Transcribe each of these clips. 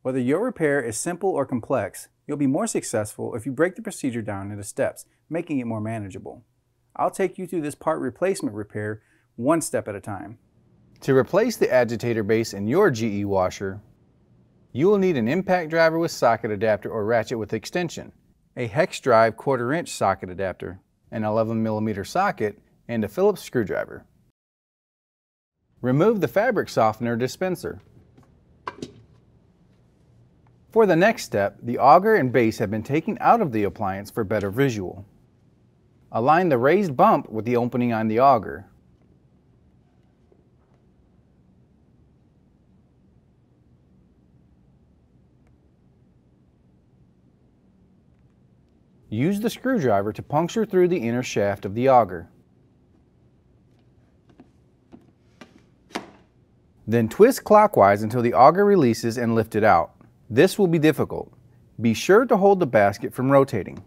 Whether your repair is simple or complex, you'll be more successful if you break the procedure down into steps, making it more manageable. I'll take you through this part replacement repair one step at a time. To replace the agitator base in your GE washer, you will need an impact driver with socket adapter or ratchet with extension, a hex drive 1/4 inch socket adapter, an 11mm socket, and a Phillips screwdriver. Remove the fabric softener dispenser. For the next step, the auger and base have been taken out of the appliance for better visual. Align the raised bump with the opening on the auger. Use the screwdriver to puncture through the inner shaft of the auger. Then twist clockwise until the auger releases and lift it out. This will be difficult. Be sure to hold the basket from rotating.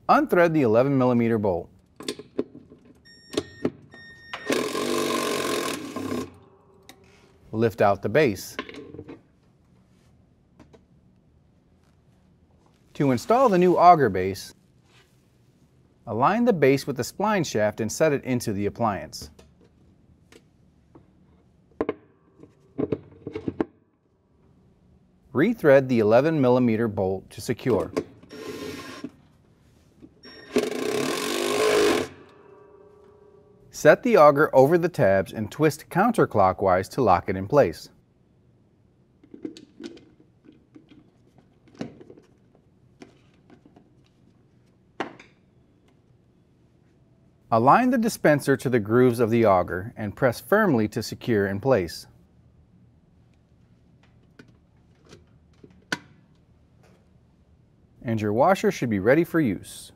Unthread the 11mm bolt. Lift out the base. To install the new auger base, align the base with the spline shaft and set it into the appliance. Rethread the 11mm bolt to secure. Set the auger over the tabs and twist counterclockwise to lock it in place. Align the dispenser to the grooves of the auger and press firmly to secure in place. And your washer should be ready for use.